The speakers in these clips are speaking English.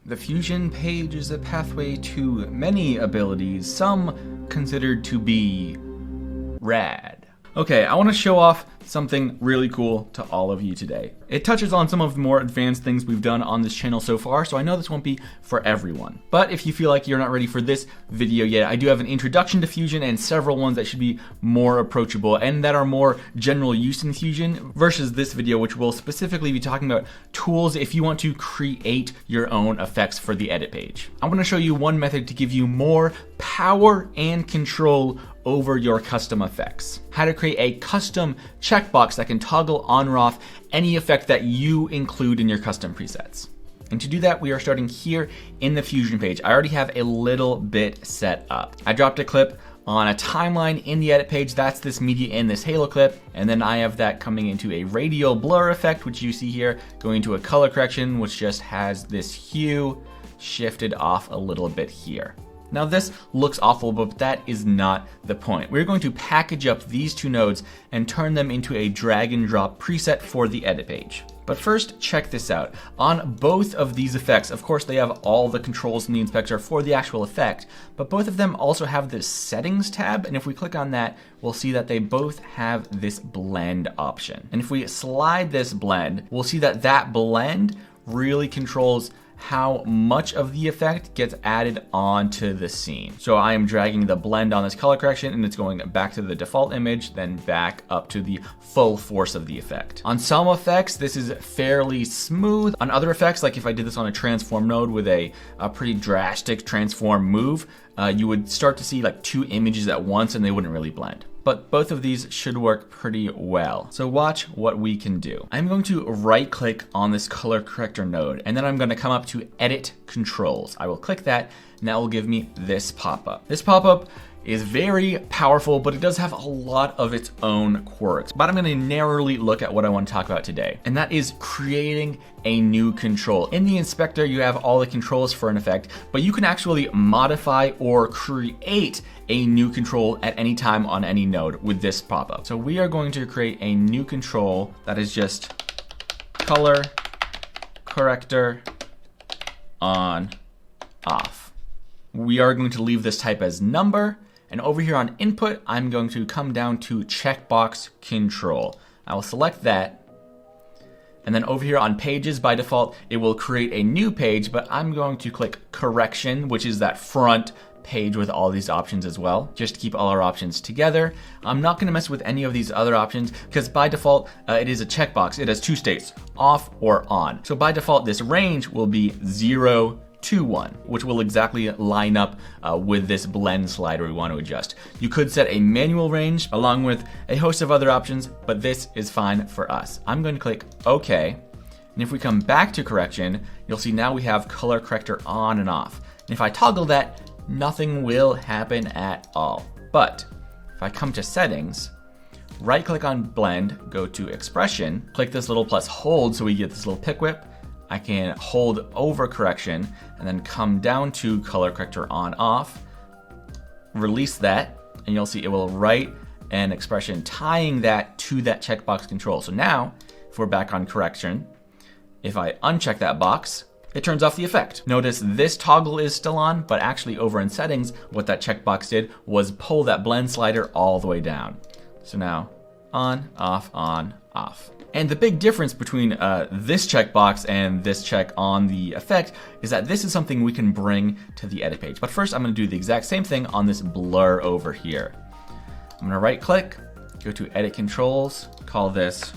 The Fusion page is a pathway to many abilities, some considered to be rad. Okay, I want to show off something really cool to all of you today. It touches on some of the more advanced things we've done on this channel so far, so I know this won't be for everyone. But if you feel like you're not ready for this video yet, I do have an introduction to Fusion and several ones that should be more approachable and that are more general use in Fusion versus this video, which will specifically be talking about tools if you want to create your own effects for the edit page. I want to show you one method to give you more power and control over your custom effects. How to create a custom checkbox that can toggle on or off any effect that you include in your custom presets. And to do that, we are starting here in the Fusion page. I already have a little bit set up. I dropped a clip on a timeline in the edit page. That's this media in this halo clip. And then I have that coming into a radial blur effect, which you see here, going into a color correction, which just has this hue shifted off a little bit here. Now this looks awful, but that is not the point. We're going to package up these two nodes and turn them into a drag and drop preset for the edit page. But first, check this out. On both of these effects, of course, they have all the controls in the inspector for the actual effect, but both of them also have this settings tab. And if we click on that, we'll see that they both have this blend option. And if we slide this blend, we'll see that that blend really controls how much of the effect gets added onto the scene. So I am dragging the blend on this color correction and it's going back to the default image, then back up to the full force of the effect. On some effects, this is fairly smooth. On other effects, like if I did this on a transform node with a pretty drastic transform move, you would start to see like two images at once and they wouldn't really blend. But both of these should work pretty well. So watch what we can do. I'm going to right click on this color corrector node, and then I'm going to come up to edit controls. I will click that, and that will give me this pop-up. This pop-up is very powerful, but it does have a lot of its own quirks. But I'm going to narrowly look at what I want to talk about today, and that is creating a new control. In the inspector, you have all the controls for an effect, but you can actually modify or create a new control at any time on any node with this pop-up. So we are going to create a new control that is just color corrector on off. We are going to leave this type as number. And over here on input, I'm going to come down to checkbox control. I will select that. And then over here on pages, by default, it will create a new page, but I'm going to click correction, which is that front page with all these options as well, just to keep all our options together. I'm not gonna mess with any of these other options because by default, it is a checkbox. It has two states, off or on. So by default, this range will be 0 to 1, which will exactly line up with this blend slider we want to adjust. You could set a manual range along with a host of other options, but this is fine for us. I'm going to click OK. And if we come back to correction, you'll see now we have color corrector on and off. And if I toggle that, nothing will happen at all. But if I come to settings, right click on blend, go to expression, click this little plus hold so we get this little pick whip. I can hold over correction and then come down to color corrector on off, release that, and you'll see it will write an expression tying that to that checkbox control. So now, if we're back on correction, if I uncheck that box, it turns off the effect. Notice this toggle is still on, but actually over in settings, what that checkbox did was pull that blend slider all the way down. So now, on, off. And the big difference between this checkbox and this check on the effect is that this is something we can bring to the edit page. But first I'm gonna do the exact same thing on this blur over here. I'm gonna right click, go to edit controls, call this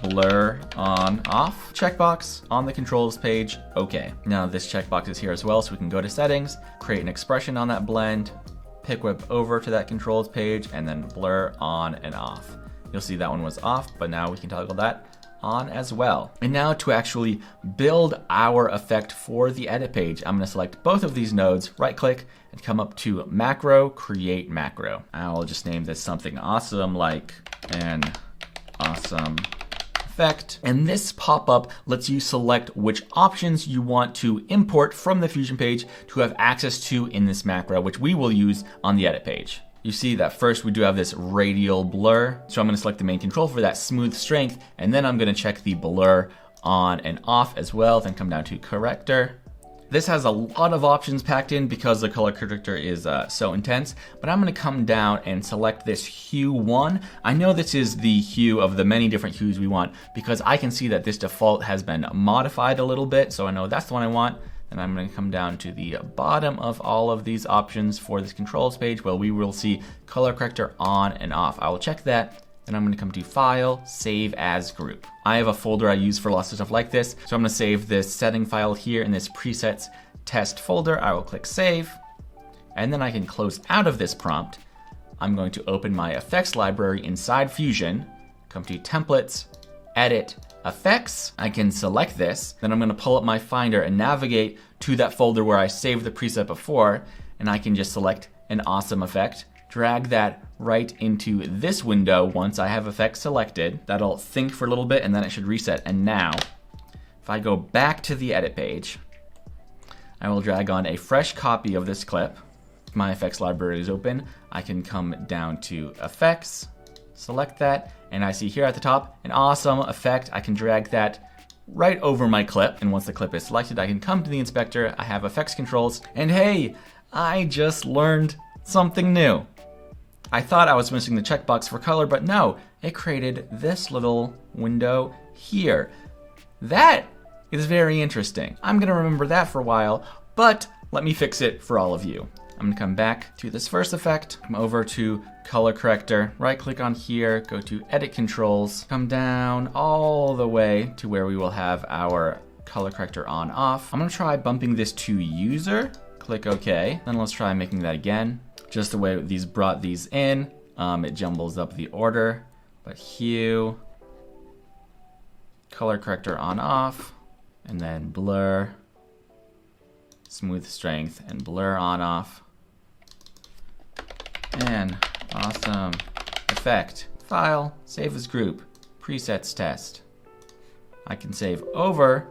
blur on off checkbox on the controls page. Okay, now this checkbox is here as well, so we can go to settings, create an expression on that blend, pick whip over to that controls page, and then blur on and off. You'll see that one was off, but now we can toggle that on as well. And now to actually build our effect for the edit page, I'm gonna select both of these nodes, right click, and come up to macro, create macro. I'll just name this something awesome like an awesome effect. And this pop-up lets you select which options you want to import from the Fusion page to have access to in this macro, which we will use on the edit page. You see that first we do have this radial blur. So I'm gonna select the main control for that smooth strength, and then I'm gonna check the blur on and off as well, then come down to corrector, This has a lot of options packed in because the color corrector is so intense, but I'm going to come down and select this hue 1. I know this is the hue of the many different hues we want because I can see that this default has been modified a little bit, so I know that's the one I want. And I'm going to come down to the bottom of all of these options for this controls page where we will see color corrector on and off. I will check that. Then I'm going to come to File, Save as Group. I have a folder I use for lots of stuff like this, so I'm going to save this setting file here in this presets test folder. I will click Save, and then I can close out of this prompt. I'm going to open my effects library inside Fusion, come to Templates, Edit, Effects. I can select this, then I'm going to pull up my Finder and navigate to that folder where I saved the preset before, and I can just select an awesome effect, drag that right into this window once I have effects selected. That'll think for a little bit and then it should reset. And now, if I go back to the edit page, I will drag on a fresh copy of this clip. If my effects library is open, I can come down to Effects, select that, and I see here at the top an awesome effect. I can drag that right over my clip, and once the clip is selected, I can come to the inspector. I have effects controls, and hey, I just learned something new. I thought I was missing the checkbox for color, but no, it created this little window here. That is very interesting. I'm gonna remember that for a while, but let me fix it for all of you. I'm gonna come back to this first effect, come over to color corrector, right click on here, go to edit controls, come down all the way to where we will have our color corrector on off. I'm gonna try bumping this to user, click OK, then let's try making that again. Just the way these brought these in, it jumbles up the order, but hue, color corrector on off, and then blur, smooth strength, and blur on off, and awesome effect. File, save as group, presets test. I can save over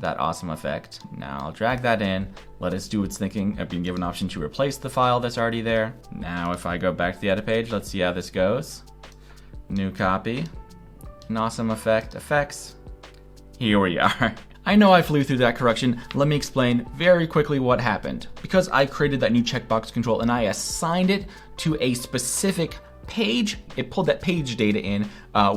that awesome effect. Now I'll drag that in, let us do its thinking. I've been given an option to replace the file that's already there. Now if I go back to the edit page, let's see how this goes. New copy, an awesome effect, effects. Here we are. I know I flew through that correction. Let me explain very quickly what happened. Because I created that new checkbox control and I assigned it to a specific page, it pulled that page data in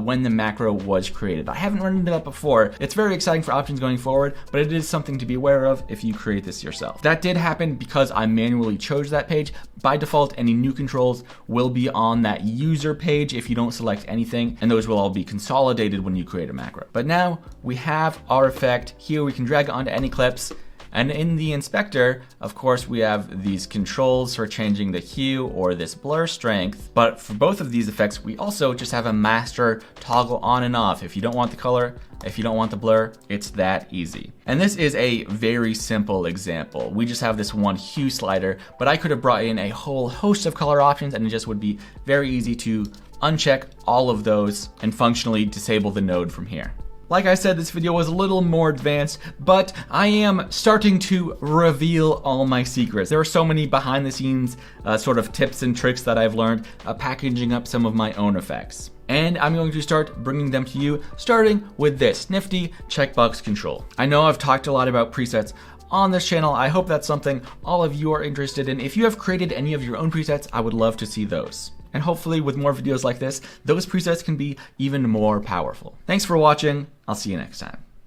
when the macro was created. I haven't run into that before. It's very exciting for options going forward, but it is something to be aware of if you create this yourself. That did happen because I manually chose that page. By default, any new controls will be on that user page if you don't select anything, and those will all be consolidated when you create a macro. But now we have our effect. Here we can drag it onto any clips. And in the inspector, of course, we have these controls for changing the hue or this blur strength. But for both of these effects, we also just have a master toggle on and off. If you don't want the color, if you don't want the blur, it's that easy. And this is a very simple example. We just have this one hue slider, but I could have brought in a whole host of color options and it just would be very easy to uncheck all of those and functionally disable the node from here. Like I said, this video was a little more advanced, but I am starting to reveal all my secrets. There are so many behind the scenes sort of tips and tricks that I've learned packaging up some of my own effects. And I'm going to start bringing them to you, starting with this nifty checkbox control. I know I've talked a lot about presets on this channel. I hope that's something all of you are interested in. If you have created any of your own presets, I would love to see those. And hopefully with more videos like this, those presets can be even more powerful. Thanks for watching. I'll see you next time.